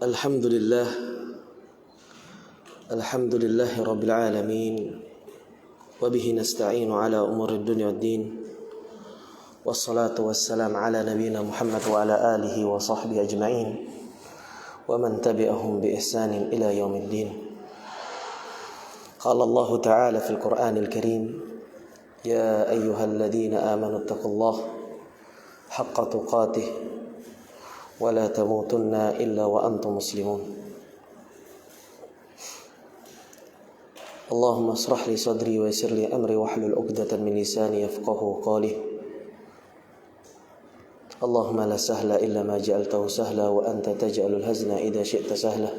Alhamdulillah Rabbil Alamin. Wabihi nasta'inu ala umuri dunya waddin. Wassalatu wassalam ala nabiyina Muhammad wa ala alihi wa sahbihi ajma'in. Wa man tabi'ahum bi ihsanin ila yaumiddin. Qala Allah Ta'ala fil Qur'anil Karim, Ya ayyuhalladzina amanu taqullaha haqqa tuqatih wa la tamutunna illa wa antum muslimun. Allahumma ashrah li sadri wa yassir li amri wahlul 'uqdatam min lisani yafqahu qawli. Allahumma la sahla illa ma ja'altahu sahla wa anta taj'alul hazna idza syi'ta sahla.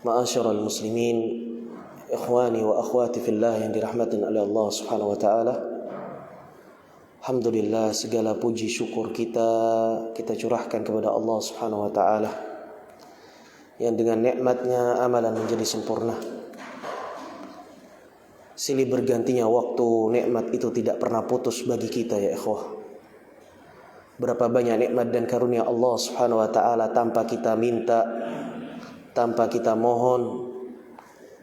Ma'asyiral muslimin, ikhwani wa akhwati fillah yang dirahmati oleh Allah Subhanahu wa taala. Alhamdulillah, segala puji syukur kita curahkan kepada Allah Subhanahu wa taala yang dengan nikmatnya amalan menjadi sempurna. Silih bergantinya waktu, nikmat itu tidak pernah putus bagi kita ya ikhwah. Berapa banyak nikmat dan karunia Allah Subhanahu wa taala tanpa kita minta, tanpa kita mohon,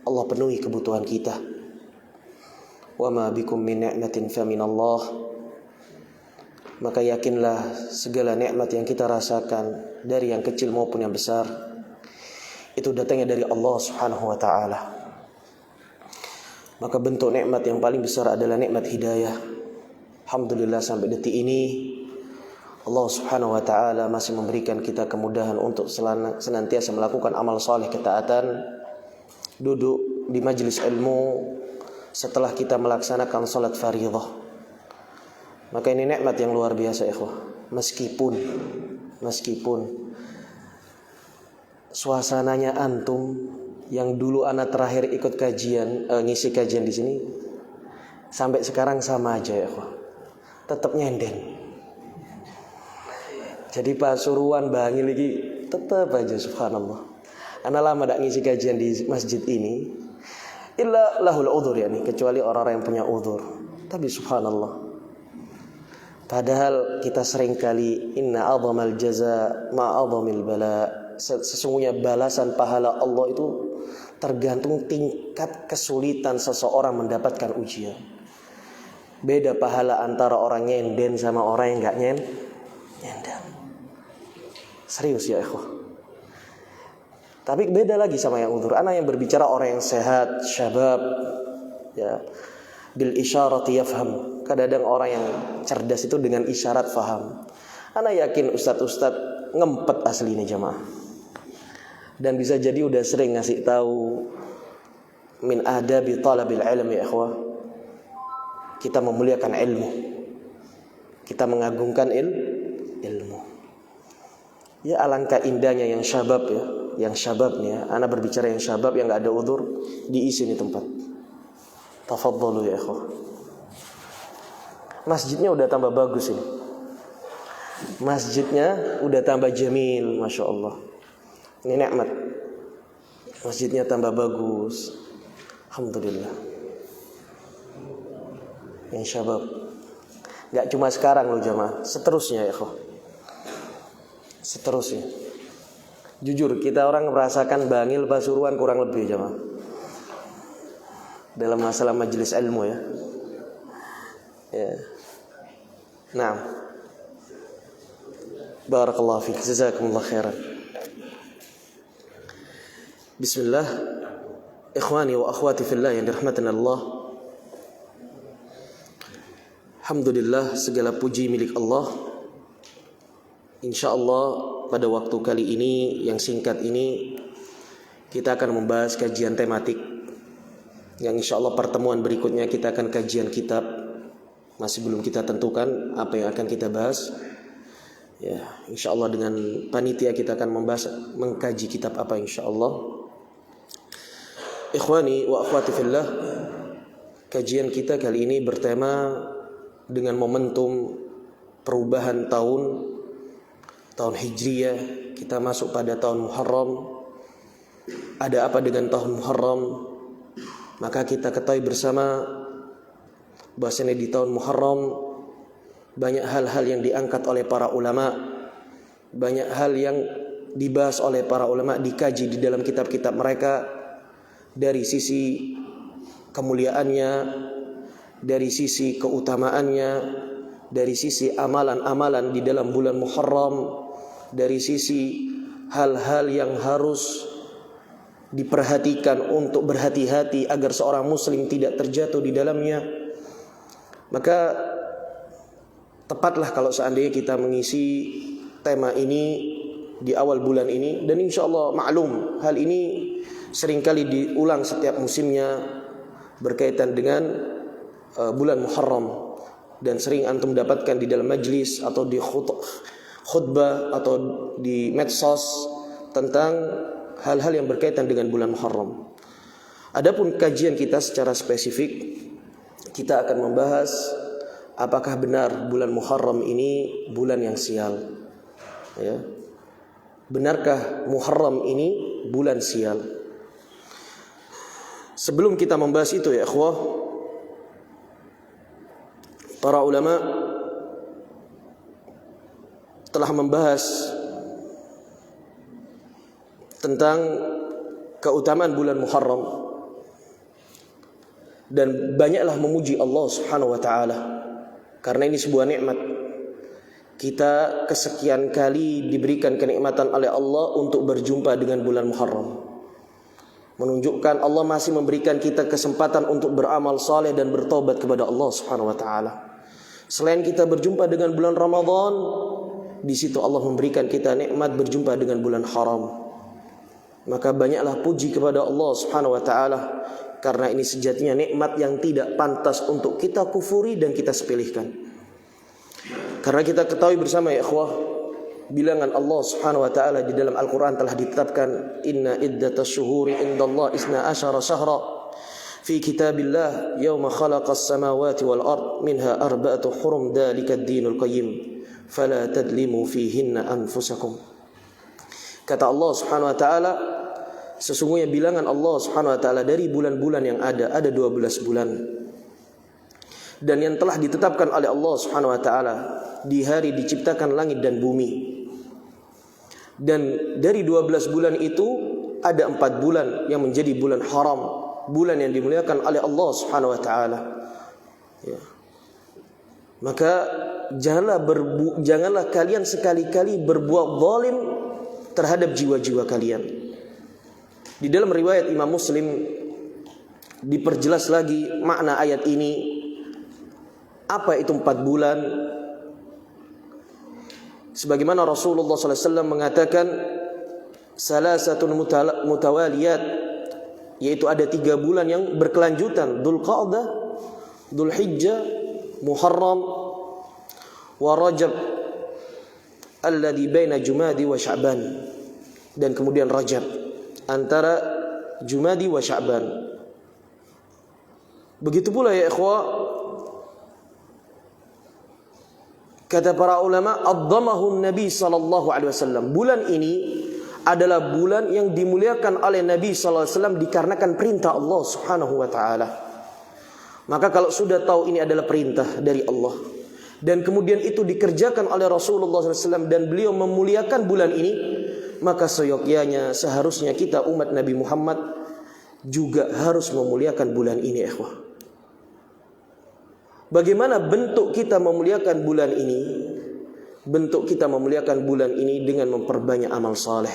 Allah penuhi kebutuhan kita. Wa ma bikum min ni'matin fa min Allah. Maka yakinlah segala nikmat yang kita rasakan, dari yang kecil maupun yang besar, itu datangnya dari Allah Subhanahu wa taala. Maka bentuk nikmat yang paling besar adalah nikmat hidayah. Alhamdulillah sampai detik ini Allah Subhanahu wa taala masih memberikan kita kemudahan untuk senantiasa melakukan amal saleh ketaatan, duduk di majelis ilmu setelah kita melaksanakan salat fardhu. Maka ini nikmat yang luar biasa ikhwah. Meskipun suasananya antum yang dulu anak terakhir ikut kajian, ngisi kajian di sini, sampai sekarang sama aja ya ikhwah. Tetap nyenden. Jadi Pasuruan Bangi lagi tetap aja subhanallah. Anak lama tak ngisi kajian di masjid ini, illa lahul udhur yani, kecuali orang-orang yang punya udhur. Tapi subhanallah, padahal kita sering kali inna a'zamal jaza ma'azamil bala. Sesungguhnya balasan pahala Allah itu tergantung tingkat kesulitan seseorang mendapatkan ujian. Beda pahala antara orang nyenden sama orang yang enggak nyenden. Serius ya ikhwah. Tapi beda lagi sama yang udzur. Ana yang berbicara orang yang sehat, syabab, ya. Bil isyarati yafham. Kadang-kadang orang yang cerdas itu dengan isyarat faham. Ana yakin ustaz-ustaz ngempet asli ini jamaah. Dan bisa jadi udah sering ngasih tahu min adabi talabil ilm ya ikhwah. Kita memuliakan ilmu. Kita mengagungkan ilmu. Ya alangkah indahnya yang syabab ya. Yang syababnya, ana berbicara yang syabab yang enggak ada udzur, diisi di tempat. Tafadhalu ya ikhwah. Masjidnya udah tambah bagus ini. Masjidnya udah tambah jamil, Masya Allah. Ini nikmat. Masjidnya tambah bagus. Alhamdulillah. Yang syabab. Gak cuma sekarang loh jamaah, seterusnya ya ikhwah. Seterusnya. Jujur kita orang merasakan Bangil Pasuruan kurang lebih jamaah dalam masalah majelis ilmu ya. Nah, barakallahu fiik, jazakumullah khairan. Bismillah, ikhwani wa akhwati fillah yang dirahmati Allah. Alhamdulillah, segala puji milik Allah. Insyaallah pada waktu kali ini yang singkat ini kita akan membahas kajian tematik. Yang insya Allah pertemuan berikutnya kita akan kajian kitab. Masih belum kita tentukan apa yang akan kita bahas. Ya, insya Allah dengan panitia kita akan mengkaji kitab apa insya Allah. Ikhwani wa akhwati fillah, kajian kita kali ini bertema dengan momentum perubahan tahun Hijriyah. Kita masuk pada tahun Muharram. Ada apa dengan tahun Muharram? Maka kita ketahui bersama bahwasanya di tahun Muharram banyak hal-hal yang diangkat oleh para ulama banyak hal yang dibahas oleh para ulama, dikaji di dalam kitab-kitab mereka dari sisi kemuliaannya, dari sisi keutamaannya, dari sisi amalan-amalan di dalam bulan Muharram, dari sisi hal-hal yang harus diperhatikan untuk berhati-hati agar seorang muslim tidak terjatuh di dalamnya. Maka tepatlah kalau seandainya kita mengisi tema ini di awal bulan ini, dan insya Allah maklum hal ini seringkali diulang setiap musimnya berkaitan dengan bulan Muharram, dan sering antum dapatkan di dalam majlis atau di khutbah atau di medsos tentang hal-hal yang berkaitan dengan bulan Muharram. Adapun kajian kita secara spesifik, kita akan membahas apakah benar bulan Muharram ini bulan yang sial, ya. Benarkah Muharram ini bulan sial? Sebelum kita membahas itu, ya ikhwah, para ulama telah membahas tentang keutamaan bulan Muharram dan banyaklah memuji Allah Subhanahu wa taala karena ini sebuah nikmat. Kita kesekian kali diberikan kenikmatan oleh Allah untuk berjumpa dengan bulan Muharram. Menunjukkan Allah masih memberikan kita kesempatan untuk beramal saleh dan bertobat kepada Allah Subhanahu wa taala. Selain kita berjumpa dengan bulan Ramadan, di situ Allah memberikan kita nikmat berjumpa dengan bulan haram. Maka banyaklah puji kepada Allah Subhanahu wa taala karena ini sejatinya nikmat yang tidak pantas untuk kita kufuri dan kita sepelihkan. Karena kita ketahui bersama, ya ikhwah, bilangan Allah Subhanahu wa taala di dalam Al-Qur'an telah ditetapkan, inna iddatas syuhuri indallahi 12 syahra fi kitabillah yauma khalaqas samawati wal ard minha arba'atu hurum dzalikad dinul qayyim fala tadlimu fihinna anfusakum. Kata Allah Subhanahu wa taala, sesungguhnya bilangan Allah Subhanahu wa taala dari bulan-bulan yang ada 12 bulan. Dan yang telah ditetapkan oleh Allah Subhanahu wa taala di hari diciptakan langit dan bumi. Dan dari 12 bulan itu ada 4 bulan yang menjadi bulan haram, bulan yang dimuliakan oleh Allah Subhanahu wa taala. Ya. Maka janganlah kalian sekali-kali berbuat zalim terhadap jiwa-jiwa kalian. Di dalam riwayat Imam Muslim diperjelas lagi makna ayat ini. Apa itu 4 bulan? Sebagaimana Rasulullah SAW mengatakan salasatun mutawaliyat, yaitu ada 3 bulan yang berkelanjutan, Dzulqa'dah, Dzulhijjah, Muharram, wa Rajab alladhi baina Jumadi wa Sya'ban, dan kemudian Rajab antara Jumadi wa Sya'ban. Begitu pula, ya ikhwah, kata para ulama, adzamahu Nabi sallallahu alaihi wasallam. Bulan ini adalah bulan yang dimuliakan oleh Nabi sallallahu alaihi wasallam dikarenakan perintah Allah Subhanahu wa taala. Maka kalau sudah tahu ini adalah perintah dari Allah dan kemudian itu dikerjakan oleh Rasulullah SAW dan beliau memuliakan bulan ini, maka seyogyanya seharusnya kita umat Nabi Muhammad juga harus memuliakan bulan ini, ikhwah. Bagaimana bentuk kita memuliakan bulan ini? Bentuk kita memuliakan bulan ini dengan memperbanyak amal saleh,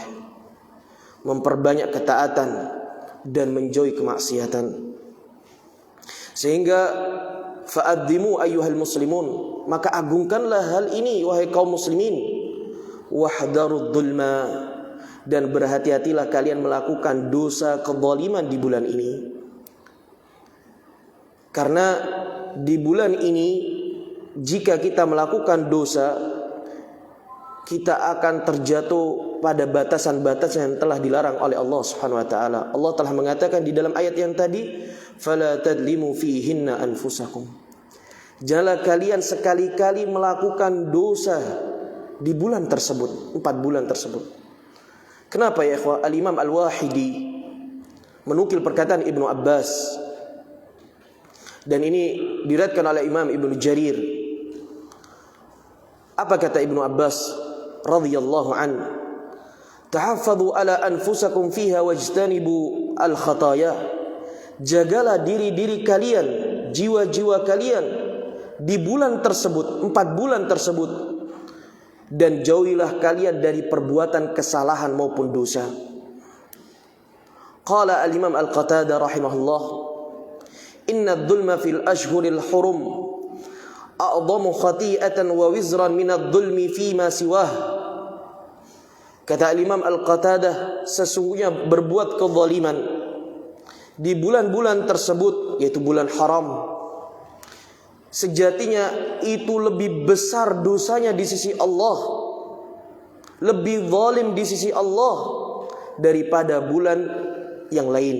memperbanyak ketaatan dan menjauhi kemaksiatan. Sehingga fa'addimu ayyuhal muslimun, maka agungkanlah hal ini wahai kaum muslimin, wahdarud dzulma, dan berhati-hatilah kalian melakukan dosa kezaliman di bulan ini. Karena di bulan ini jika kita melakukan dosa, kita akan terjatuh pada batasan-batasan yang telah dilarang oleh Allah Subhanahu wa taala. Allah telah mengatakan di dalam ayat yang tadi, fala tadlimu fihinna anfusakum. Janganlah kalian sekali-kali melakukan dosa di bulan tersebut, 4 bulan tersebut. Kenapa, ya ikhwah? Al-Imam Al-Wahidi menukil perkataan Ibnu Abbas, dan ini diriwayatkan oleh Imam Ibnu Jarir. Apa kata Ibnu Abbas? radhiyallahu an, "Tahaffadhu ala anfusakum fiha wajtanibu al-khataya." Jagalah diri-diri kalian, jiwa-jiwa kalian di bulan tersebut, 4 bulan tersebut, dan jauhilah kalian dari perbuatan kesalahan maupun dosa. Qala al-Imam Al-Qatadah rahimahullah, "Inna ad-dhulma fil ashhuril hurum a'dhamu khati'atan wa wizran min ad-dhulmi fima siwah." Kata Imam Al-Qatadah, sesungguhnya berbuat kezaliman di bulan-bulan tersebut, yaitu bulan haram, sejatinya itu lebih besar dosanya di sisi Allah, lebih zalim di sisi Allah daripada bulan yang lain.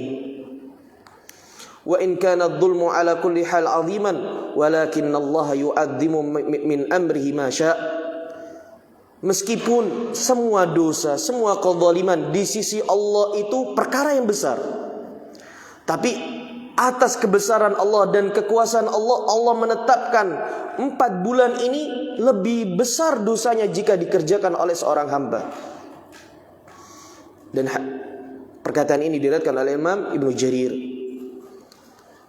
Wa in kana adh-dhulmu ala kulli hal 'aziman walakin Allah yu'azzimu min amrihi ma syaa. Meskipun semua dosa, semua kezaliman di sisi Allah itu perkara yang besar, tapi atas kebesaran Allah dan kekuasaan Allah, Allah menetapkan 4 bulan ini lebih besar dosanya jika dikerjakan oleh seorang hamba. Dan perkataan ini diriwayatkan oleh Imam Ibnu Jarir.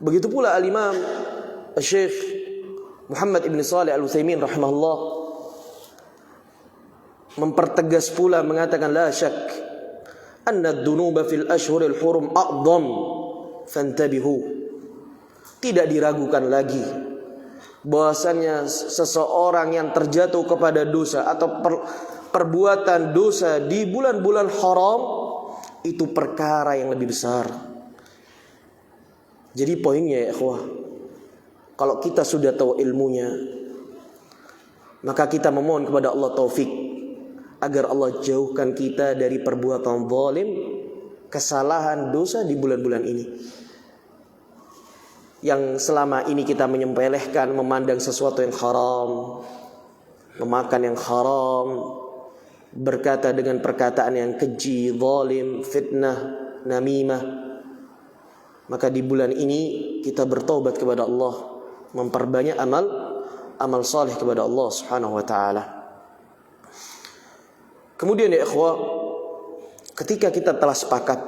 Begitu pula al-Imam Syekh Muhammad Ibn Shalih Al-Utsaimin rahimahullah mempertegas pula, mengatakan, "La syak anna ad-dunuba fil ashhuril hurum a'dham fantabihu." Tidak diragukan lagi bahwasannya seseorang yang terjatuh kepada dosa atau perbuatan dosa di bulan-bulan haram itu perkara yang lebih besar. Jadi poinnya ya ikhwah, kalau kita sudah tahu ilmunya, maka kita memohon kepada Allah taufik agar Allah jauhkan kita dari perbuatan zalim, kesalahan, dosa di bulan-bulan ini. Yang selama ini kita menyepelekan, memandang sesuatu yang haram, memakan yang haram, berkata dengan perkataan yang keji, zalim, fitnah, namimah. Maka di bulan ini kita bertaubat kepada Allah, memperbanyak amal saleh kepada Allah Subhanahu wa taala. Kemudian ya ikhwah, ketika kita telah sepakat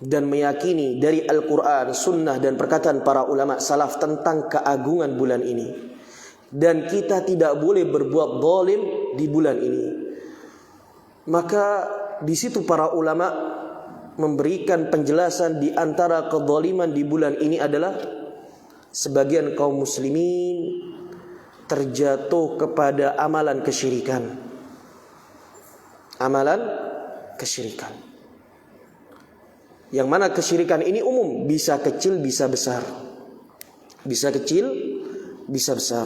dan meyakini dari Al-Quran, Sunnah dan perkataan para ulama salaf tentang keagungan bulan ini, dan kita tidak boleh berbuat zalim di bulan ini, maka di situ para ulama memberikan penjelasan di antara kezaliman di bulan ini adalah sebagian kaum muslimin terjatuh kepada amalan kesyirikan. Amalan kesyirikan. Yang mana kesyirikan ini umum, bisa kecil, bisa besar. Bisa kecil, bisa besar.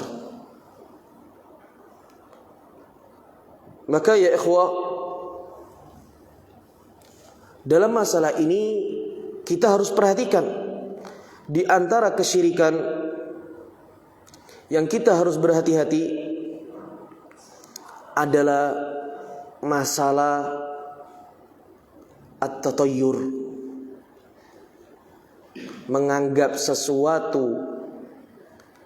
Maka ya ikhwah, dalam masalah ini kita harus perhatikan di antara kesyirikan yang kita harus berhati-hati adalah masalah at-tatayyur, menganggap sesuatu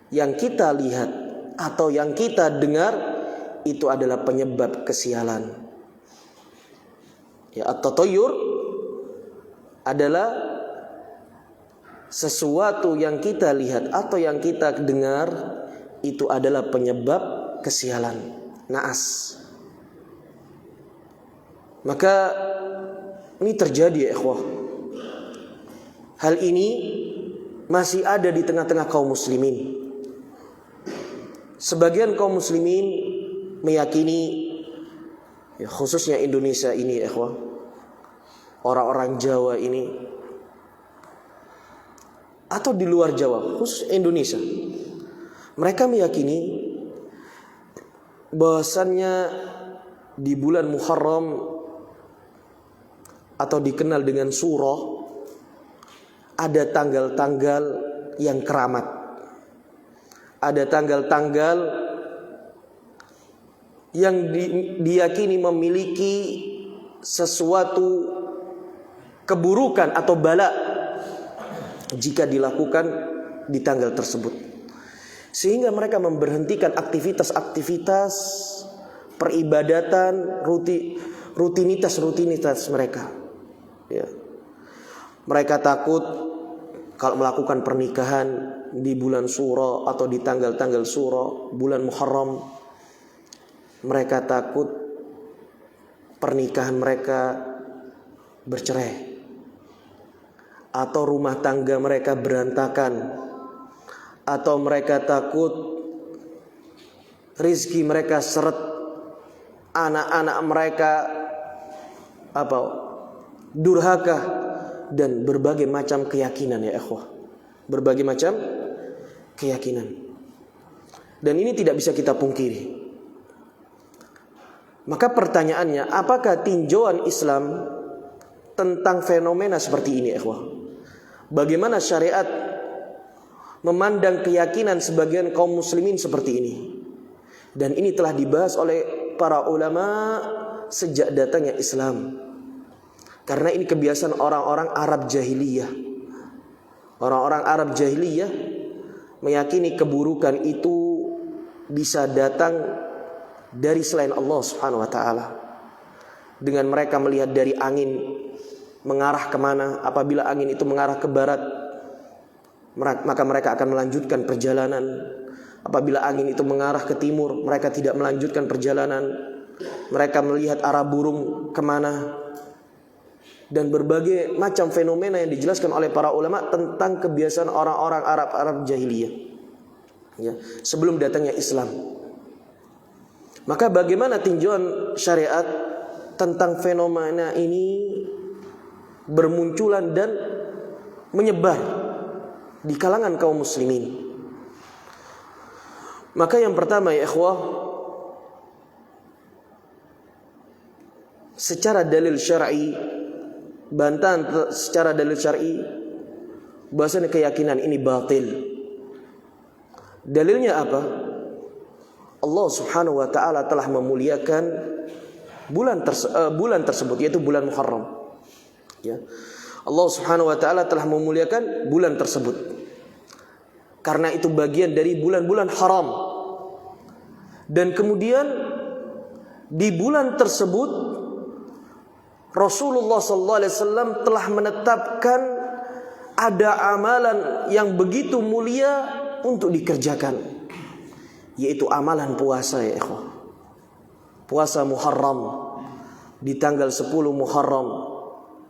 yang kita lihat atau yang kita dengar itu adalah penyebab kesialan. Ya, at-tatayyur adalah sesuatu yang kita lihat atau yang kita dengar itu adalah penyebab kesialan, naas. Maka ini terjadi ya ikhwah. Hal ini masih ada di tengah-tengah kaum muslimin. Sebagian kaum muslimin meyakini, ya khususnya Indonesia ini ya ikhwah, orang-orang Jawa ini, atau di luar Jawa, khusus Indonesia, mereka meyakini bahwasannya di bulan Muharram atau dikenal dengan Suro ada tanggal-tanggal yang keramat, ada tanggal-tanggal yang diyakini memiliki sesuatu keburukan atau bala jika dilakukan di tanggal tersebut, sehingga mereka memberhentikan aktivitas-aktivitas peribadatan, rutinitas mereka. Ya. Mereka takut kalau melakukan pernikahan di bulan Syura atau di tanggal-tanggal Syura, bulan Muharram, mereka takut pernikahan mereka bercerai atau rumah tangga mereka berantakan, atau mereka takut rizki mereka seret, anak-anak mereka durhaka, dan berbagai macam keyakinan ya ikhwah. Berbagai macam keyakinan. Dan ini tidak bisa kita pungkiri. Maka pertanyaannya, apakah tinjauan Islam tentang fenomena seperti ini ikhwah? Bagaimana syariat memandang keyakinan sebagian kaum muslimin seperti ini? Dan ini telah dibahas oleh para ulama sejak datangnya Islam. Karena ini kebiasaan orang-orang Arab jahiliyah. Orang-orang Arab jahiliyah meyakini keburukan itu bisa datang dari selain Allah Subhanahu wa taala. Dengan mereka melihat dari angin mengarah kemana, apabila angin itu mengarah ke barat, maka mereka akan melanjutkan perjalanan. Apabila angin itu mengarah ke timur, mereka tidak melanjutkan perjalanan. Mereka melihat arah burung kemana. Dan berbagai macam fenomena yang dijelaskan oleh para ulama tentang kebiasaan orang-orang Arab jahiliyah, ya, sebelum datangnya Islam. Maka bagaimana tinjauan syariat tentang fenomena ini bermunculan dan menyebar di kalangan kaum muslimin? Maka yang pertama ya ikhwah, secara dalil syar'i, bantahan secara dalil syar'i bahwasanya keyakinan ini batil. Dalilnya apa? Allah Subhanahu wa taala telah memuliakan bulan tersebut, yaitu bulan Muharram. Ya. Allah Subhanahu wa taala telah memuliakan bulan tersebut. Karena itu bagian dari bulan-bulan haram. Dan kemudian di bulan tersebut Rasulullah SAW telah menetapkan ada amalan yang begitu mulia untuk dikerjakan, yaitu amalan puasa ya ikhwah. Puasa Muharram di tanggal 10 Muharram,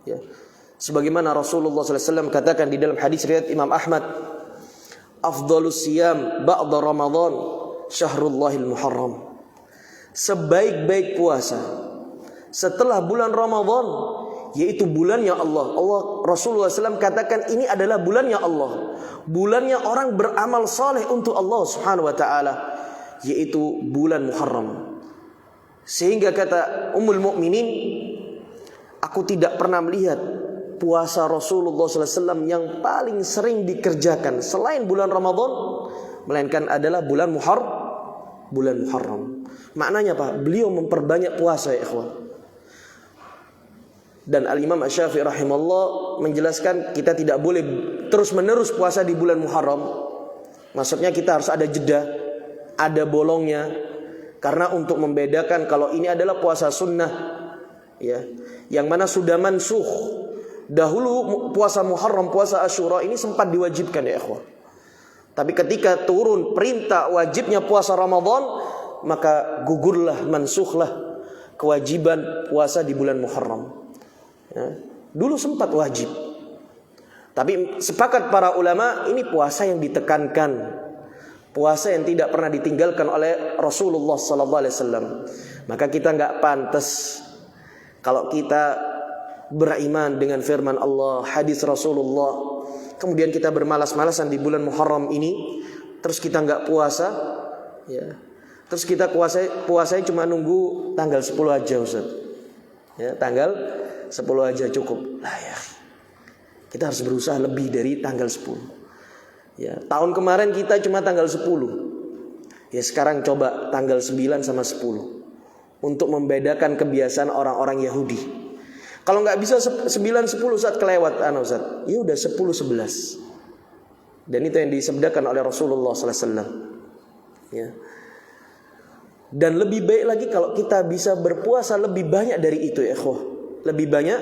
ya. Sebagaimana Rasulullah SAW katakan di dalam hadis riwayat Imam Ahmad, afdhalus siyam ba'da Ramadan syahrullahil Muharram. Sebaik-baik puasa setelah bulan Ramadan, yaitu bulannya Allah. Rasulullah SAW katakan ini adalah bulannya Allah, bulannya orang beramal saleh untuk Allah Subhanahu wa taala, yaitu bulan Muharram. Sehingga kata Ummul Mukminin, aku tidak pernah melihat puasa Rasulullah SAW yang paling sering dikerjakan selain bulan Ramadan, melainkan adalah bulan Muharram. Maknanya apa? Beliau memperbanyak puasa ya ikhwan. Dan Al-Imam Asy-Syafi'i rahimahullah menjelaskan kita tidak boleh terus-menerus puasa di bulan Muharram. Maksudnya kita harus ada jeda, ada bolongnya, karena untuk membedakan kalau ini adalah puasa sunnah, ya, yang mana sudah mansukh. Dahulu puasa Muharram, puasa Asyura ini sempat diwajibkan ya ikhwah. Tapi ketika turun perintah wajibnya puasa Ramadan, maka gugurlah, mansukhlah kewajiban puasa di bulan Muharram. Ya, dulu sempat wajib. Tapi sepakat para ulama, ini puasa yang ditekankan, puasa yang tidak pernah ditinggalkan oleh Rasulullah SAW. Maka kita nggak pantas kalau kita beriman dengan firman Allah, hadis Rasulullah, kemudian kita bermalas-malasan di bulan Muharram ini, terus kita nggak puasa, ya. Terus kita puasanya cuma nunggu tanggal 10 aja Ustaz. Ya, tanggal 10 aja cukup. Lah ya. Kita harus berusaha lebih dari tanggal 10. Ya, tahun kemarin kita cuma tanggal 10. Ya, sekarang coba tanggal 9 sama 10. Untuk membedakan kebiasaan orang-orang Yahudi. Kalau nggak bisa 9-10 saat kelewat Ustaz, ya udah 10-11. Dan itu yang disabdakan oleh Rasulullah SAW. Ya. Dan lebih baik lagi kalau kita bisa berpuasa lebih banyak dari itu ya ikhwah. Lebih banyak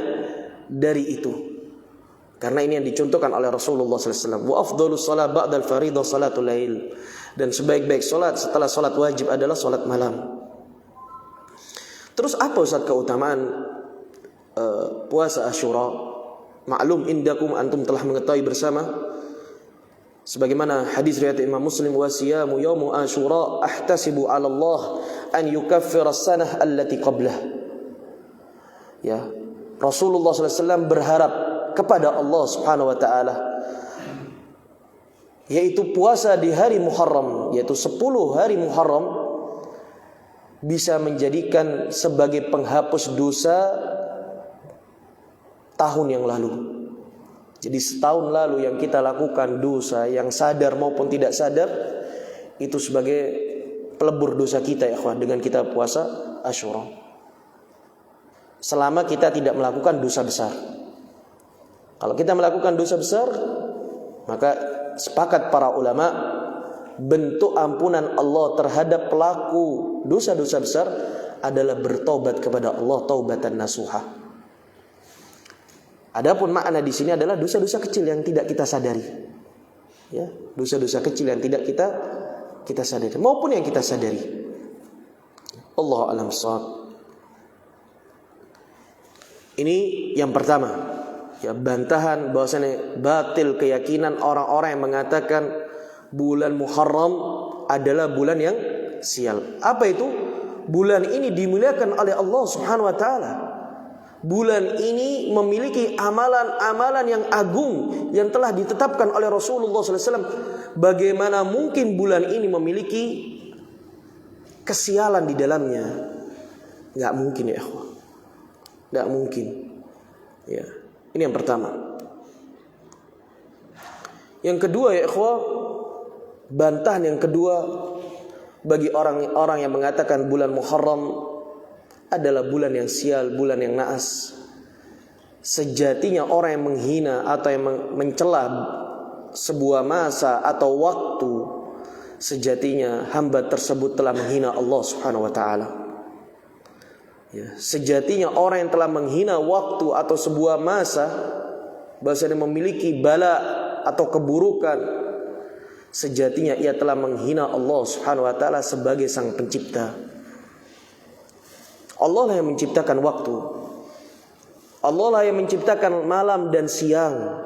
dari itu. Karena ini yang dicontohkan oleh Rasulullah SAW. Wa afdhalus shalah ba'dal faridah salatul lail. Dan sebaik-baik salat setelah salat wajib adalah salat malam. Terus apa Ustaz keutamaan puasa Asyura? Maklum indakum, antum telah mengetahui bersama, sebagaimana hadis riwayat Imam Muslim, wa siyamu yaumu Asyura ahtasibu 'ala Allah an yukaffira as-sanah allati qablah. Ya, Rasulullah SAW berharap kepada Allah Subhanahu wa taala, yaitu puasa di hari Muharram, yaitu 10 hari Muharram, bisa menjadikan sebagai penghapus dosa tahun yang lalu. Jadi setahun lalu yang kita lakukan dosa, yang sadar maupun tidak sadar, itu sebagai pelebur dosa kita ya ikhwan, dengan kita puasa Asyura. Selama kita tidak melakukan dosa besar. Kalau kita melakukan dosa besar, maka sepakat para ulama, bentuk ampunan Allah terhadap pelaku dosa-dosa besar adalah bertobat kepada Allah taubatan nasuha. Adapun makna di sini adalah dosa-dosa kecil yang tidak kita sadari. Ya, dosa-dosa kecil yang tidak kita sadari maupun yang kita sadari. Allahu a'lam bissawab. Ini yang pertama. Ya, bantahan bahwasanya batil keyakinan orang-orang yang mengatakan bulan Muharram adalah bulan yang sial. Apa itu? Bulan ini dimuliakan oleh Allah Subhanahu wa taala. Bulan ini memiliki amalan-amalan yang agung yang telah ditetapkan oleh Rasulullah SAW. Bagaimana mungkin bulan ini memiliki kesialan di dalamnya? Gak mungkin ya ikhwan. Gak mungkin. Ya, ini yang pertama. Yang kedua ya ikhwan, bantahan yang kedua bagi orang-orang yang mengatakan bulan Muharram adalah bulan yang sial, bulan yang naas. Sejatinya orang yang menghina atau yang mencela sebuah masa atau waktu, sejatinya hamba tersebut telah menghina Allah Subhanahu wa taala. Ya, sejatinya orang yang telah menghina waktu atau sebuah masa, bahwasanya memiliki bala atau keburukan, sejatinya ia telah menghina Allah Subhanahu wa taala sebagai sang pencipta. Allah lah yang menciptakan waktu. Allah lah yang menciptakan malam dan siang.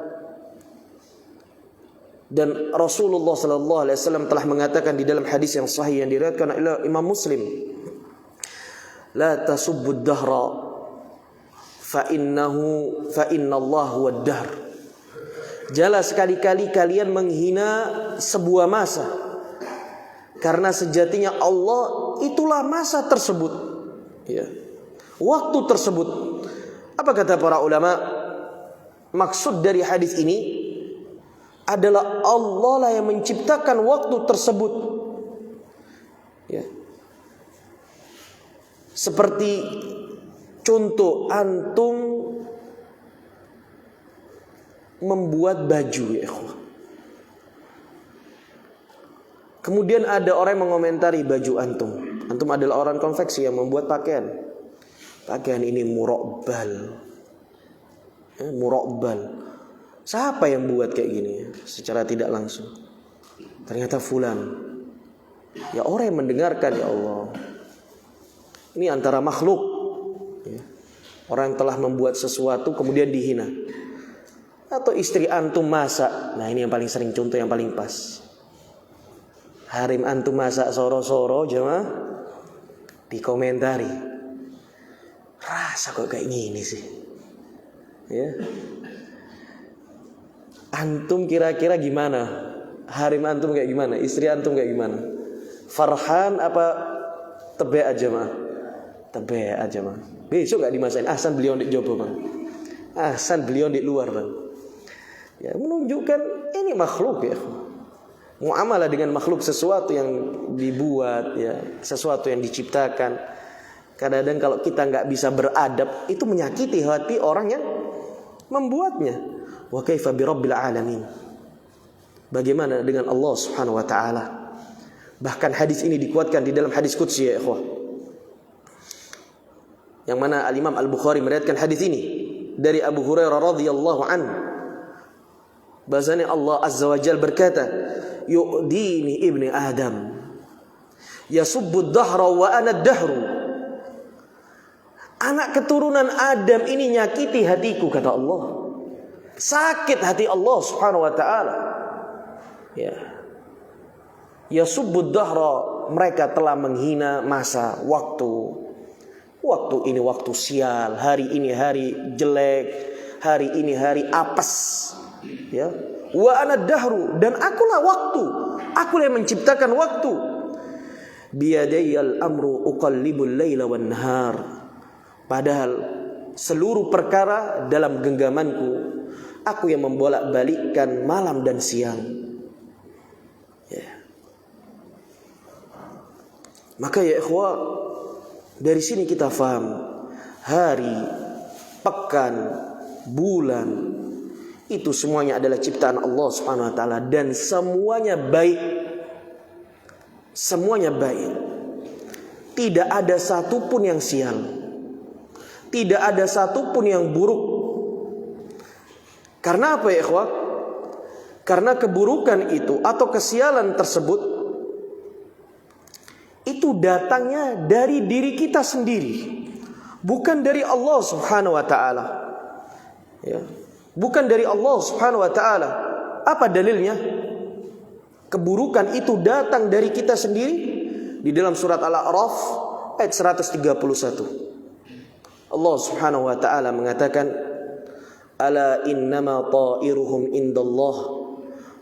Dan Rasulullah sallallahu alaihi wasallam telah mengatakan di dalam hadis yang sahih yang diriwayatkan oleh Imam Muslim, la tasubbud dahra fa inna Allah huwad dahr. Janganlah sekali-kali kalian menghina sebuah masa, karena sejatinya Allah itulah masa tersebut. Ya. Waktu tersebut. Apa kata para ulama? Maksud dari hadis ini adalah Allah lah yang menciptakan waktu tersebut. Ya. Seperti contoh antum membuat baju ya ikhwah. Kemudian ada orang yang mengomentari baju antum. Antum adalah orang konveksi yang membuat pakaian. Pakaian ini murabbal. Murabbal. Siapa yang buat kayak gini? Secara tidak langsung. Ternyata fulan. Ya orang yang mendengarkan ya Allah. Ini antara makhluk. Ya. Orang yang telah membuat sesuatu kemudian dihina. Atau istri antum masak. Nah ini yang paling sering contoh yang paling pas. Harim antum masak soro-soro jemaah. Dikomentari, rasa kok kayak gini sih ya. Antum kira-kira gimana? Harim antum kayak gimana? Istri antum kayak gimana? Farhan apa tebe aja mah? Tebe aja mah. Besok gak dimasain. Ahsan beliau di jopo bang. Ahsan beliau di luar bang. Ya menunjukkan ini makhluk ya. Muamalah dengan makhluk, sesuatu yang dibuat ya, sesuatu yang diciptakan. Kadang-kadang kalau kita nggak bisa beradab, itu menyakiti hati orang yang membuatnya. Wa kaifa bi rabbil alamin. Bagaimana dengan Allah Subhanahu wa taala? Bahkan hadis ini dikuatkan di dalam hadis qudsi ya ikhwah. Yang mana Al-Imam Al-Bukhari meriwayatkan hadis ini dari Abu Hurairah radhiyallahu anhu. Bahasanya Allah Azza wa Jalla berkata, "Yu'dini ibni Adam, yasubbu ad-dahra wa ana ad-dahru." Anak keturunan Adam ini nyakiti hatiku, kata Allah. Sakit hati Allah Subhanahu wa taala. Ya. Yasubbu ad-dahra, mereka telah menghina masa, waktu. Waktu ini waktu sial, hari ini hari jelek, hari ini hari apes. Ya. Wa ana dahru, dan akulah waktu. Akulah yang menciptakan waktu. Biyadayal amru uqallibul laila wan nahar. Padahal seluruh perkara dalam genggamanku. Aku yang membolak-balikkan malam dan siang. Ya. Maka ya ikhwah, dari sini kita faham hari, pekan, bulan itu semuanya adalah ciptaan Allah Subhanahu wa taala dan semuanya baik. Semuanya baik. Tidak ada satupun yang sial. Tidak ada satupun yang buruk. Karena apa ya ikhwah? Karena keburukan itu atau kesialan tersebut itu datangnya dari diri kita sendiri, bukan dari Allah Subhanahu wa taala. Ya. Bukan dari Allah Subhanahu wa taala. Apa dalilnya? Keburukan itu datang dari kita sendiri. Di dalam surat Al-A'raf ayat 131. Allah Subhanahu wa taala mengatakan, "Ala innama ta'iruhum indallah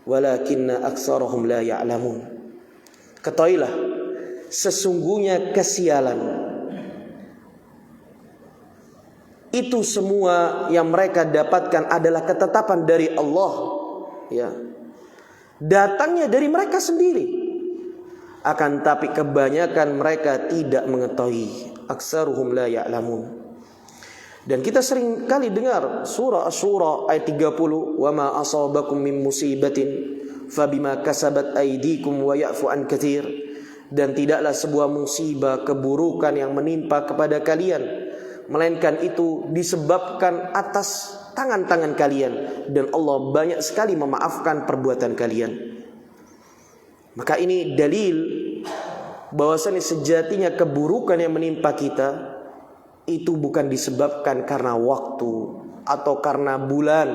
walakinna aktsarahum la ya'lamun." Ketahuilah, sesungguhnya kesialan itu semua yang mereka dapatkan adalah ketetapan dari Allah, ya. Datangnya dari mereka sendiri. Akan tapi kebanyakan mereka tidak mengetahui. Aksaruhum la ya'lamun. Dan kita sering kali dengar surah Asy-Syura ayat 30, "Wa ma asabakum min musibatin fabima kasabat aydikum wa ya'fu an katsir." Dan tidaklah sebuah musibah, keburukan yang menimpa kepada kalian, melainkan itu disebabkan atas tangan-tangan kalian, dan Allah banyak sekali memaafkan perbuatan kalian. Maka ini dalil bahwasanya sejatinya keburukan yang menimpa kita itu bukan disebabkan karena waktu atau karena bulan,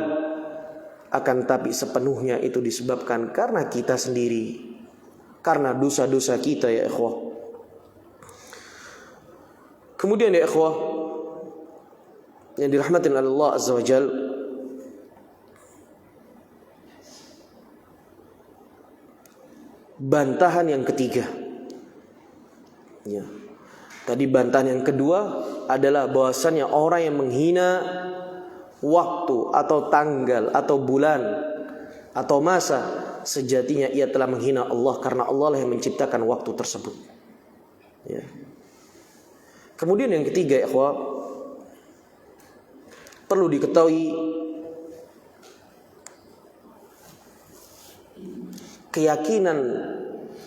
akan tapi sepenuhnya itu disebabkan karena kita sendiri, karena dosa-dosa kita ya ikhwah. Kemudian ya ikhwah yang dirahmatin Allah Azza wa Jal, bantahan yang ketiga, ya. Tadi bantahan yang kedua adalah bahwasannya orang yang menghina waktu atau tanggal atau bulan atau masa, sejatinya ia telah menghina Allah, karena Allah lah yang menciptakan waktu tersebut, ya. Kemudian yang ketiga ya ikhwah, perlu diketahui keyakinan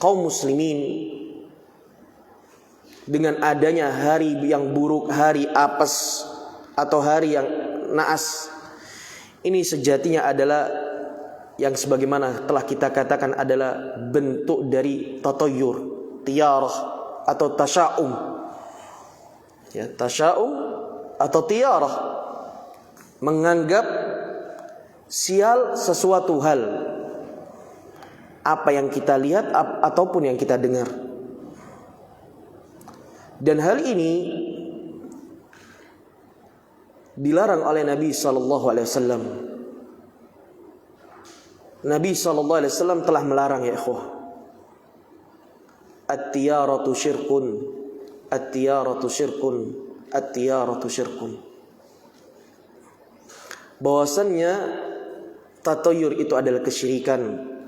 kaum muslimin dengan adanya hari yang buruk, hari apes atau hari yang naas, ini sejatinya adalah yang sebagaimana telah kita katakan adalah bentuk dari tatayyur, tiyarah atau tasya'um. Ya, tasya'um atau tiyarah, menganggap sial sesuatu hal, apa yang kita lihat ataupun yang kita dengar. Dan hal ini dilarang oleh Nabi sallallahu alaihi wasallam. Nabi sallallahu alaihi wasallam telah melarang ya ikhwah. At-tiyaratu syirkun, at-tiyaratu syirkun, at-tiyaratu syirkun. Bahwasannya tatayyur itu adalah kesyirikan,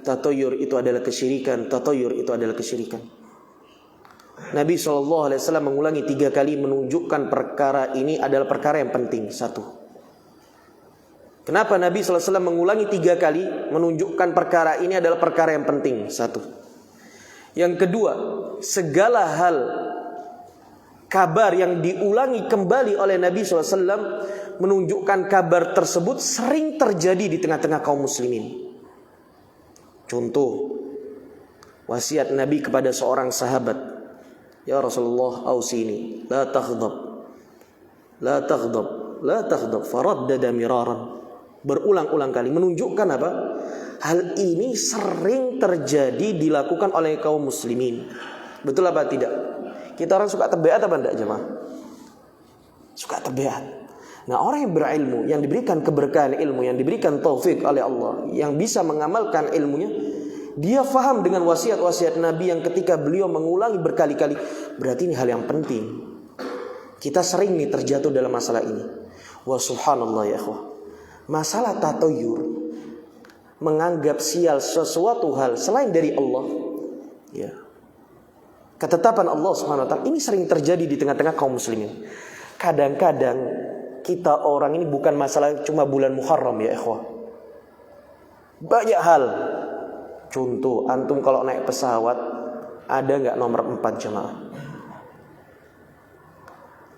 tatayyur itu adalah kesyirikan, tatayyur itu adalah kesyirikan. Nabi SAW mengulangi 3 kali menunjukkan perkara ini adalah perkara yang penting. Satu, kenapa Nabi SAW mengulangi 3 kali menunjukkan perkara ini adalah perkara yang penting? Satu, Yang kedua, segala hal kabar yang diulangi kembali oleh Nabi SAW menunjukkan kabar tersebut sering terjadi di tengah-tengah kaum muslimin. Contoh, wasiat Nabi kepada seorang sahabat, ya Rasulullah, ausini, la taghdab, la taghdab, la taghdab, faraddada miraran. Berulang-ulang kali menunjukkan apa? Hal ini sering terjadi dilakukan oleh kaum muslimin. Betul apa tidak? Kita orang suka terbeat apa enggak, jemaah? Suka terbeat. Nah, orang yang berilmu, yang diberikan keberkahan ilmu, yang diberikan taufik oleh Allah, yang bisa mengamalkan ilmunya, dia faham dengan wasiat-wasiat Nabi yang ketika beliau mengulangi berkali-kali. Berarti ini hal yang penting. Kita sering nih terjatuh dalam masalah ini. Wa subhanallah ya akhwah. Masalah tatayur, menganggap sial sesuatu hal selain dari Allah, ya, ketetapan Allah Subhanahu wa taala, ini sering terjadi di tengah-tengah kaum muslimin. Kadang-kadang kita orang ini bukan masalah cuma bulan Muharram ya ikhwah. Banyak hal. Contoh, antum kalau naik pesawat ada enggak nomor 4 jemaah?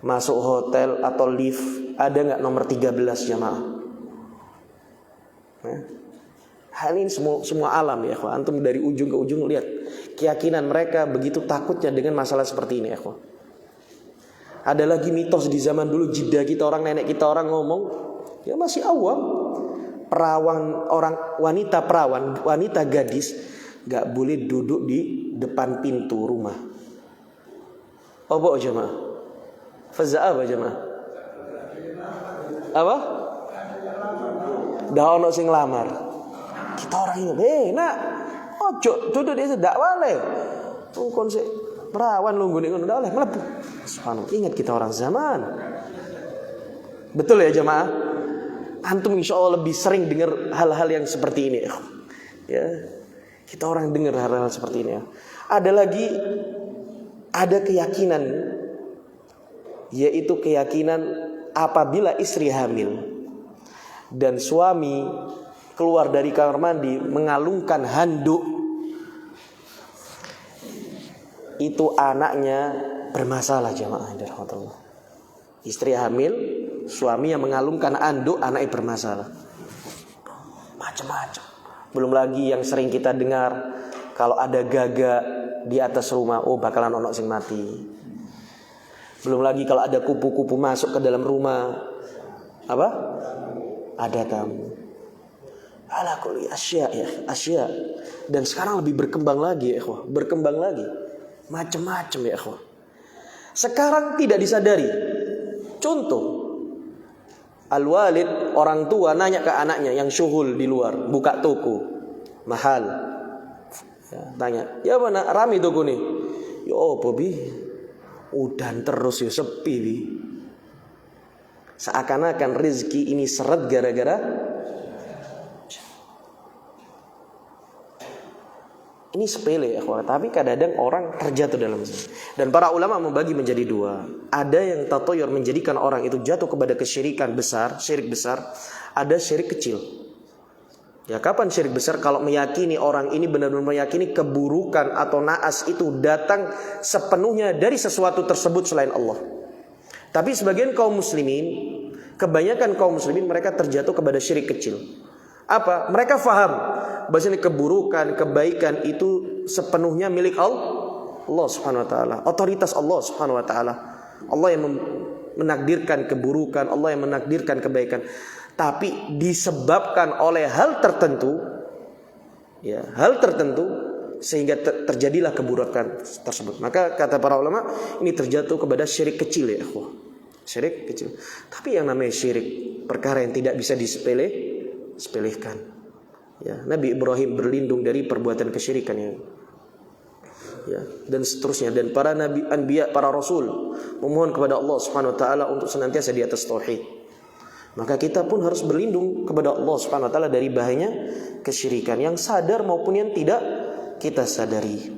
Masuk hotel atau lift ada enggak nomor 13 jemaah? Hal ini semua alam ya ikhwah. Antum dari ujung ke ujung lihat keyakinan mereka begitu takutnya dengan masalah seperti ini ya ikhwah. Ada lagi mitos di zaman dulu, jiddah kita orang, nenek kita orang ngomong, ya masih awam, perawan, orang wanita perawan, wanita gadis gak boleh duduk di depan pintu rumah. Apa jemaah? Faza apa jemaah? Apa? Dah ono sing lamar. Kita orang ini, nak, ojo duduk di situ, dak boleh. Kon sik perawan lu ngene ngono dak oleh mlebu. Subhanallah, ingat kita orang zaman. Betul ya jemaah? Antum insyaallah lebih sering dengar hal-hal yang seperti ini. Ya. Kita orang dengar hal-hal seperti ini ya. Ada lagi, ada keyakinan, yaitu keyakinan apabila istri hamil dan suami keluar dari kamar mandi mengalungkan handuk, itu anaknya bermasalah jemaah. Istri hamil, suami yang mengalungkan handuk, anaknya bermasalah. Macam-macam. Belum lagi yang sering kita dengar, kalau ada gagak di atas rumah, oh bakalan ono sing mati. Belum lagi kalau ada kupu-kupu masuk ke dalam rumah, apa? Ada tamu. Ala kulli asya ya, asya. Dan sekarang lebih berkembang lagi ya ikhwah, berkembang lagi. Macam-macam ya ikhwah. Sekarang tidak disadari. Contoh, al-walid, orang tua nanya ke anaknya yang syuhul di luar, buka toko mahal. Ya, tanya, ya mana rame toko nih? Ya apa bi? Udan terus ya sepi bi. Seakan-akan rezeki ini seret gara-gara ini sepele ya, tapi kadang-kadang orang terjatuh dalam zina. Dan para ulama membagi menjadi dua. Ada yang tatoyur menjadikan orang itu jatuh kepada kesyirikan besar, syirik besar. Ada syirik kecil. Ya kapan syirik besar? Kalau meyakini orang ini benar-benar meyakini keburukan atau naas itu datang sepenuhnya dari sesuatu tersebut selain Allah. Tapi sebagian kaum muslimin, kebanyakan kaum muslimin mereka terjatuh kepada syirik kecil. Apa? Mereka faham bahwasanya keburukan, kebaikan itu sepenuhnya milik Allah Subhanahu wa taala. Otoritas Allah Subhanahu wa taala. Allah yang menakdirkan keburukan, Allah yang menakdirkan kebaikan. Tapi disebabkan oleh hal tertentu, ya, hal tertentu sehingga terjadilah keburukan tersebut. Maka kata para ulama, ini terjatuh kepada syirik kecil ya, ikhwah. Syirik kecil. Tapi yang namanya syirik, perkara yang tidak bisa disepelekan. Ya, Nabi Ibrahim berlindung dari perbuatan kesyirikan ya, dan seterusnya. Dan para nabi, anbiya, para rasul memohon kepada Allah Subhanahu wa taala untuk senantiasa di atas tauhid. Maka kita pun harus berlindung kepada Allah Subhanahu wa taala dari bahayanya kesyirikan yang sadar maupun yang tidak kita sadari.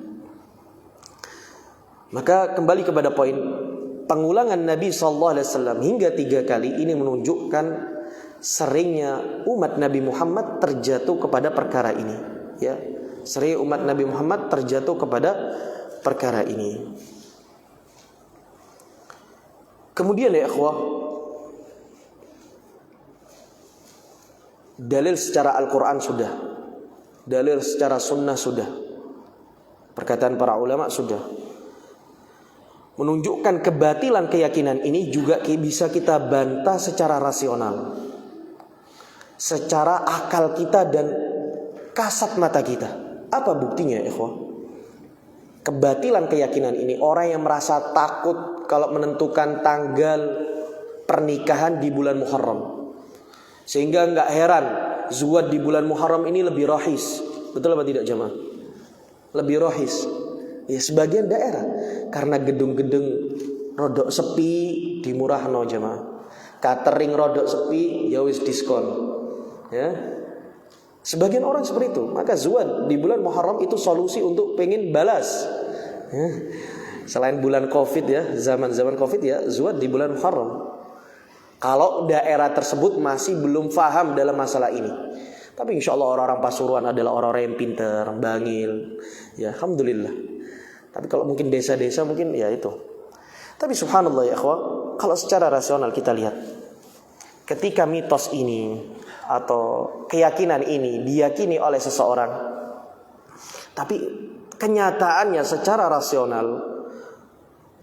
Maka kembali kepada poin pengulangan Nabi sallallahu alaihi wasallam hingga 3 kali ini menunjukkan seringnya umat Nabi Muhammad terjatuh kepada perkara ini, ya. Sering umat Nabi Muhammad terjatuh kepada perkara ini. Kemudian ya ikhwah, dalil secara Al-Quran sudah, dalil secara sunnah sudah, perkataan para ulama sudah menunjukkan kebatilan keyakinan ini juga bisa kita bantah secara rasional, secara akal kita dan kasat mata kita. Apa buktinya ya ikhwah? Kebatilan keyakinan ini, orang yang merasa takut kalau menentukan tanggal pernikahan di bulan Muharram, sehingga nggak heran zuwad di bulan Muharram ini lebih rohis. Betul apa tidak jemaah? Lebih rohis. Ya sebagian daerah karena gedung-gedung rodok sepi dimurahno jemaah. Catering rodok sepi ya wis diskon. Ya. Sebagian orang seperti itu. Maka zuwad di bulan Muharram itu solusi untuk pengen balas. Ya. Selain bulan Covid ya, zaman-zaman Covid ya, zuwad di bulan Muharram. Kalau daerah tersebut masih belum paham dalam masalah ini. Tapi insya Allah orang-orang Pasuruan adalah orang-orang yang pintar, bangil. Ya, alhamdulillah. Tapi kalau mungkin desa-desa mungkin ya itu. Tapi subhanallah ya ikhwah, kalau secara rasional kita lihat, ketika mitos ini atau keyakinan ini diyakini oleh seseorang, tapi kenyataannya secara rasional,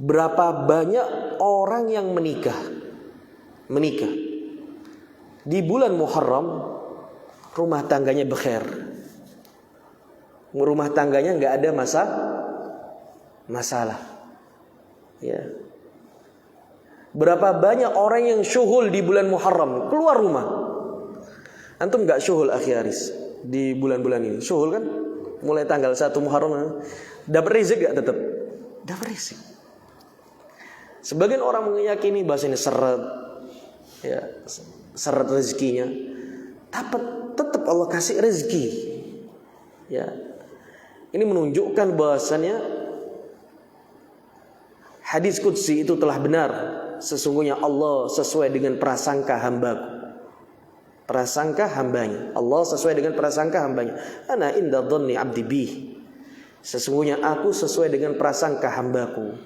berapa banyak orang yang menikah di bulan Muharram, rumah tangganya bekhair, rumah tangganya nggak ada masalah. Ya. Berapa banyak orang yang syuhul di bulan Muharram keluar rumah. Antum nggak syuhul akhi Aris di bulan-bulan ini? Syuhul kan? Mulai tanggal 1 Muharram dapat rezeki gak tetap? Dapat rezeki. Sebagian orang meyakini bahasanya seret, ya, seret rezekinya. Tetap Allah kasih rezeki. Ya. Ini menunjukkan bahwasannya hadis qudsi itu telah benar. Sesungguhnya Allah sesuai dengan prasangka hambaku. Prasangka hambanya. Allah sesuai dengan prasangka hambanya. Ana inda dhanni abdi bih. Sesungguhnya aku sesuai dengan prasangka hambaku.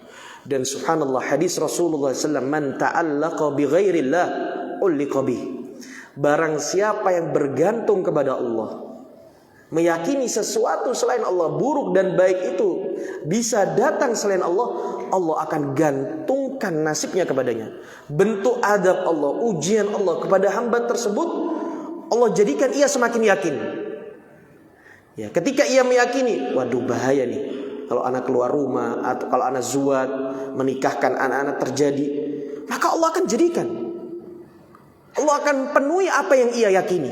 Dan subhanallah hadis Rasulullah SAW, man ta'allaqa bi ghairillah ulliqa bih. Barang siapa yang bergantung kepada Allah, meyakini sesuatu selain Allah, buruk dan baik itu bisa datang selain Allah, Allah akan gantungkan nasibnya kepadanya. Bentuk adab Allah, ujian Allah kepada hamba tersebut, Allah jadikan ia semakin yakin. Ya, ketika ia meyakini, waduh bahaya nih, kalau anak keluar rumah atau kalau anak zuwad, menikahkan anak-anak terjadi, maka Allah akan jadikan, Allah akan penuhi apa yang ia yakini.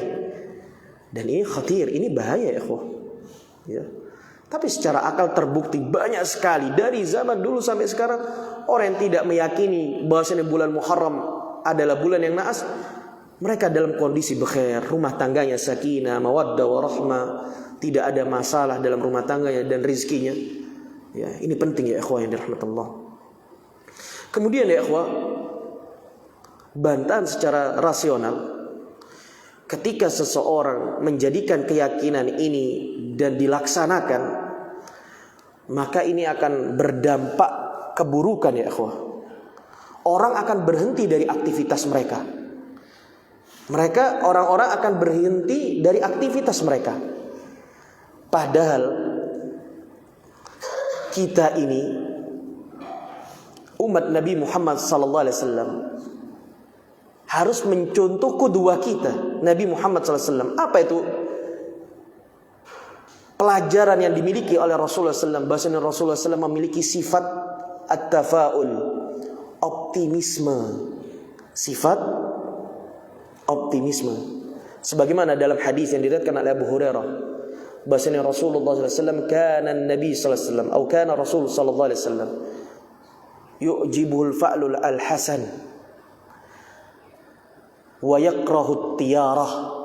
Dan ini khatir, ini bahaya ya ikhwah. Ya. Tapi secara akal terbukti banyak sekali dari zaman dulu sampai sekarang orang yang tidak meyakini bahwasanya bulan Muharram adalah bulan yang naas, mereka dalam kondisi bekhair, rumah tangganya sakinah, mawaddah warahmah, tidak ada masalah dalam rumah tangganya dan rezekinya. Ya, ini penting ya ikhwah yang dirahmati Allah. Kemudian ya ikhwah, bantahan secara rasional, ketika seseorang menjadikan keyakinan ini dan dilaksanakan, maka ini akan berdampak keburukan ya ikhwah. Orang akan berhenti dari aktivitas mereka. Orang-orang akan berhenti dari aktivitas mereka. Padahal kita ini umat Nabi Muhammad SAW harus mencontoh kedua kita, Nabi Muhammad SAW. Apa itu? Pelajaran yang dimiliki oleh Rasulullah SAW. Bahasanya Rasulullah SAW memiliki sifat at-tafa'ul, optimisme. Sifat optimisme. Sebagaimana dalam hadis yang diriwayatkan oleh Abu Hurairah, bahasanya Rasulullah SAW, kana Nabi SAW, atau kana Rasul sallallahu alaihi wasallam, yu'jibul fa'lul al-hasan wa yakrahu tiyarah.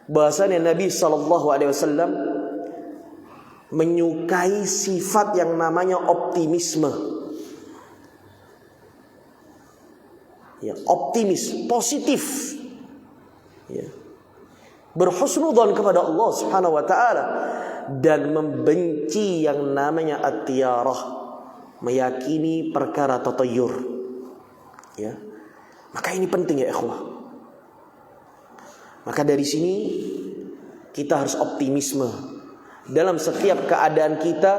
Bahasanya Nabi SAW menyukai sifat yang namanya optimisme. Ya, optimis, positif. Ya. berhusnudzon kepada Allah Subhanahu wa taala, dan membenci yang namanya at-tiyarah, meyakini perkara tatayur. Ya. Maka ini penting ya ikhwah. Maka dari sini kita harus optimisme dalam setiap keadaan kita,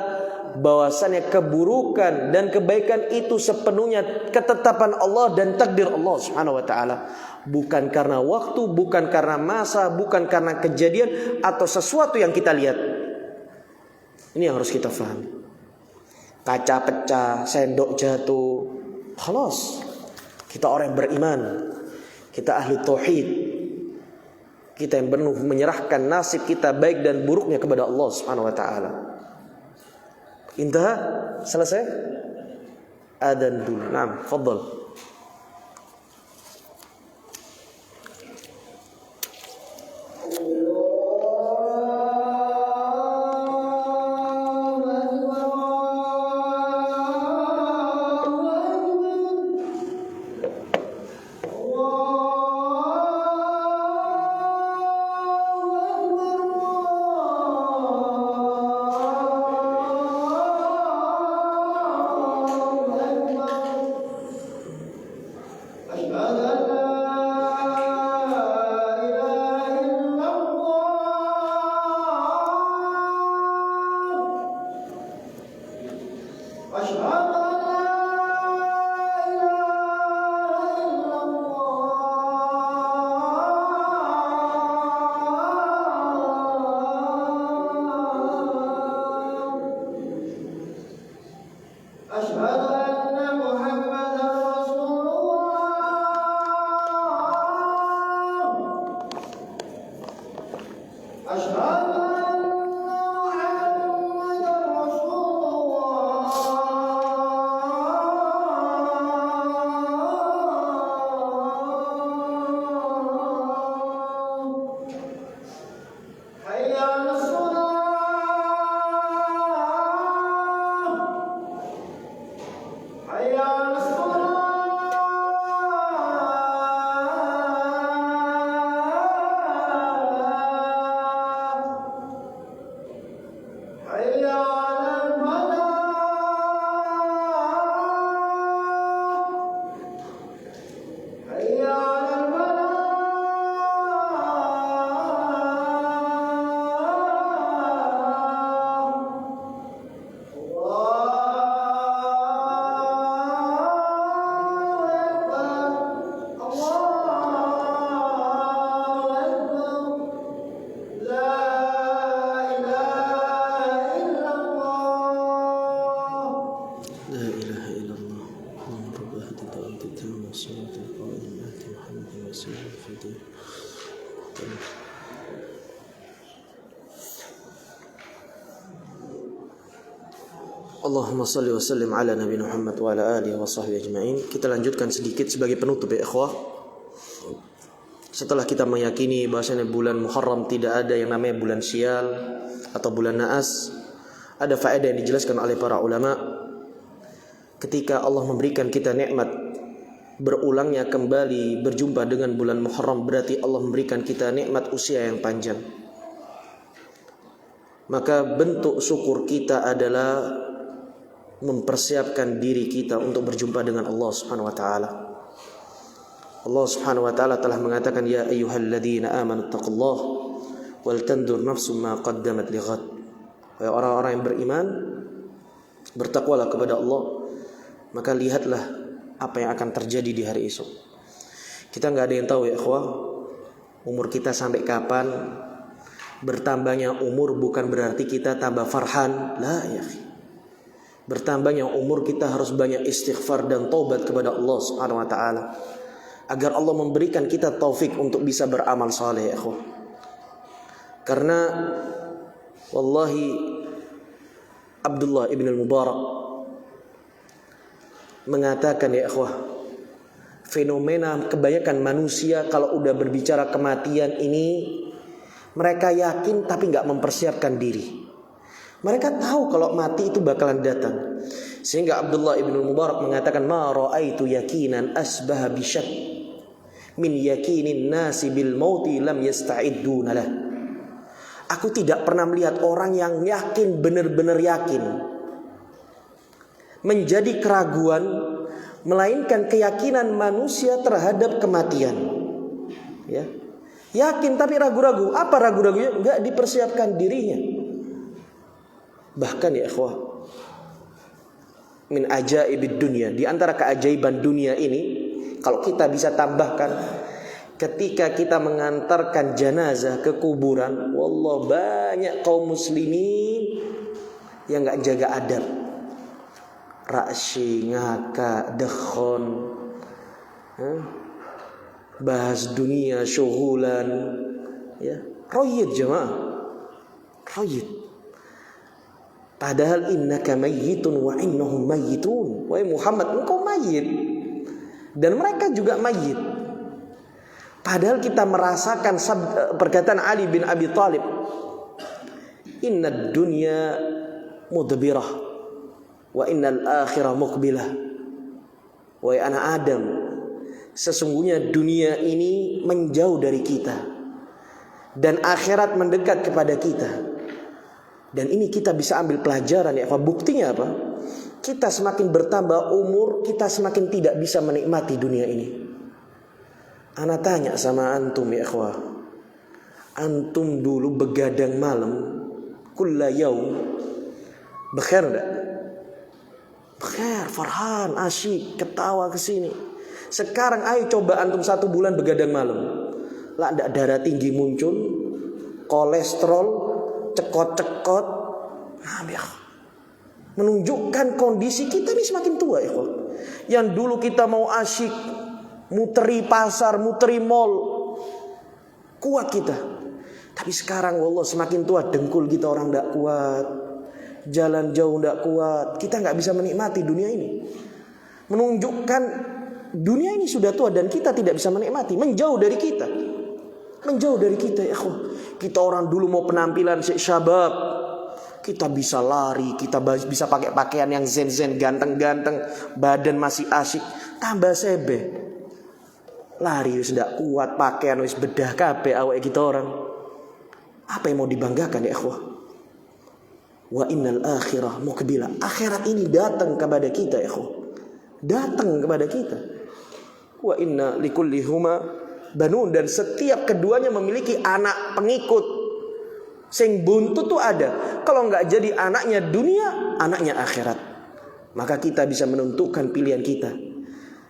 bahwasannya keburukan dan kebaikan itu sepenuhnya ketetapan Allah dan takdir Allah Subhanahu wa taala. Bukan karena waktu, bukan karena masa, bukan karena kejadian atau sesuatu yang kita lihat. Ini yang harus kita pahami. Kaca pecah, sendok jatuh, khalas. Kita orang yang beriman, kita ahli tauhid, kita yang penuh menyerahkan nasib kita baik dan buruknya kepada Allah Subhanahu wa taala. Intah, selesai? Adzan dulu. Naam, fadhal. Allahumma salli wa sallim ala Nabi Muhammad wa ala alihi wa sahbihi ajma'in. Kita lanjutkan sedikit sebagai penutup ya ikhwah. Setelah kita meyakini bahwasanya bulan Muharram tidak ada yang namanya bulan sial atau bulan naas, ada faedah yang dijelaskan oleh para ulama. Ketika Allah memberikan kita nikmat berulangnya kembali berjumpa dengan bulan Muharram, berarti Allah memberikan kita nikmat usia yang panjang. Maka bentuk syukur kita adalah mempersiapkan diri kita untuk berjumpa dengan Allah Subhanahu wa taala. Allah Subhanahu wa taala telah mengatakan, ya ayyuhalladzina amanu taqullaha wal tandur nafsum ma qaddamat lighad. Wahai orang-orang yang beriman, bertakwalah kepada Allah, maka lihatlah apa yang akan terjadi di hari esok. Kita enggak ada yang tahu ya ikhwah, umur kita sampai kapan. Bertambahnya umur bukan berarti kita tambah farhan, la ya. Bertambahnya umur kita harus banyak istighfar dan taubat kepada Allah Subhanahu wa taala agar Allah memberikan kita taufik untuk bisa beramal saleh ya ikhwah. Karena wallahi Abdullah ibn al-Mubarak mengatakan ya ikhwah, fenomena kebanyakan manusia kalau udah berbicara kematian ini, mereka yakin tapi gak mempersiapkan diri. Mereka tahu kalau mati itu bakalan datang. Sehingga Abdullah ibn Mubarak mengatakan, ma ra'aitu yakinan asbaha bisyak min yakinin nasi bil mauti lam yasta'iduna lah. Aku tidak pernah melihat orang yang yakin, benar-benar yakin, menjadi keraguan, melainkan keyakinan manusia terhadap kematian. Ya. Yakin tapi ragu-ragu. Apa ragu-ragunya? Enggak dipersiapkan dirinya. Bahkan ya ikhwah, min ajaibid dunia, di antara keajaiban dunia ini, kalau kita bisa tambahkan, ketika kita mengantarkan jenazah ke kuburan, wallah banyak kaum muslimin yang enggak jaga adab. Raksi, ngaka, dekhon, bahas dunia, syuhulan, ya, royid jemaah, royid. Padahal innaka mayyitun wa innahum mayyitun. Wahai Muhammad, engkau mayyit dan mereka juga mayyit. Padahal kita merasakan perkataan Ali bin Abi Thalib, innad dunya mudbirah wa innal akhirah muqbilah. Wahai anak Adam, sesungguhnya dunia ini menjauh dari kita dan akhirat mendekat kepada kita. Dan ini kita bisa ambil pelajaran ya. Apa buktinya apa? Kita semakin bertambah umur, kita semakin tidak bisa menikmati dunia ini. Ana tanya sama antum ya ikhwah, antum dulu begadang malam kulla yaum, bekhair enggak? Bekhair, farhan, asyik, ketawa kesini. Sekarang ayo coba antum 1 bulan begadang malam, lah enggak darah tinggi muncul, kolesterol cekot-cekot, menunjukkan kondisi kita ini semakin tua ya. Yang dulu kita mau asyik muteri pasar, muteri mall, kuat kita. Tapi sekarang wallah semakin tua, dengkul kita orang tidak kuat, jalan jauh tidak kuat, kita nggak bisa menikmati dunia ini. Menunjukkan dunia ini sudah tua dan kita tidak bisa menikmati, menjauh dari kita. Menjauh dari kita ya ikhwah. Kita orang dulu mau penampilan syabab, kita bisa lari, kita bisa pakai pakaian yang zen-zen, ganteng-ganteng, badan masih asyik, tambah sebe. Lari wis ndak kuat, pakaian wis bedah kabeh awake kita orang. Apa yang mau dibanggakan ya ikhwah? Wa innal akhirah muqbilah. Akhirat ini datang kepada kita ya ikhwah. Datang kepada kita. Wa inna likulli huma banun, dan setiap keduanya memiliki anak pengikut. Sing buntu tuh ada. Kalau enggak jadi anaknya dunia, anaknya akhirat. Maka kita bisa menentukan pilihan kita.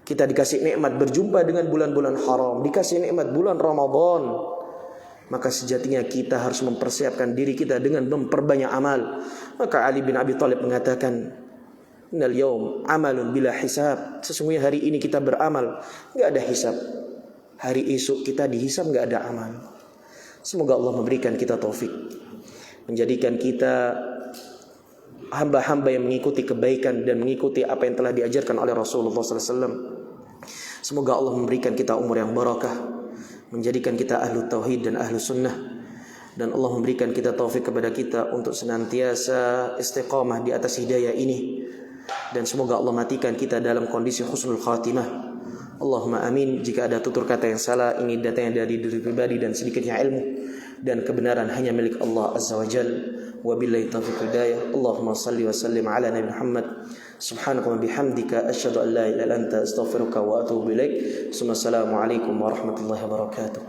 Kita dikasih nikmat berjumpa dengan bulan-bulan haram, dikasih nikmat bulan Ramadan. Maka sejatinya kita harus mempersiapkan diri kita dengan memperbanyak amal. Maka Ali bin Abi Thalib mengatakan, innal yaum amalun bila hisab. Sesungguhnya hari ini kita beramal, enggak ada hisab. Hari esok kita dihisab gak ada amal. Semoga Allah memberikan kita taufik, menjadikan kita hamba-hamba yang mengikuti kebaikan dan mengikuti apa yang telah diajarkan oleh Rasulullah SAW. Semoga Allah memberikan kita umur yang barakah, menjadikan kita ahlu tauhid dan ahlu sunnah. Dan Allah memberikan kita taufik kepada kita untuk senantiasa istiqamah di atas hidayah ini. Dan semoga Allah matikan kita dalam kondisi husnul khatimah. Allahumma amin. Jika ada tutur kata yang salah, ini datangnya dari diri pribadi dan sedikitnya ilmu, dan kebenaran hanya milik Allah Azza wa Jalla. Wabillahi taufiq hidayah. Allahumma salli wa sallim ala Nabi Muhammad. Subhanaka wa bihamdika asyhadu an la ilaha illa anta astaghfiruka wa atubu ilaik. Assalamualaikum warahmatullahi wabarakatuh.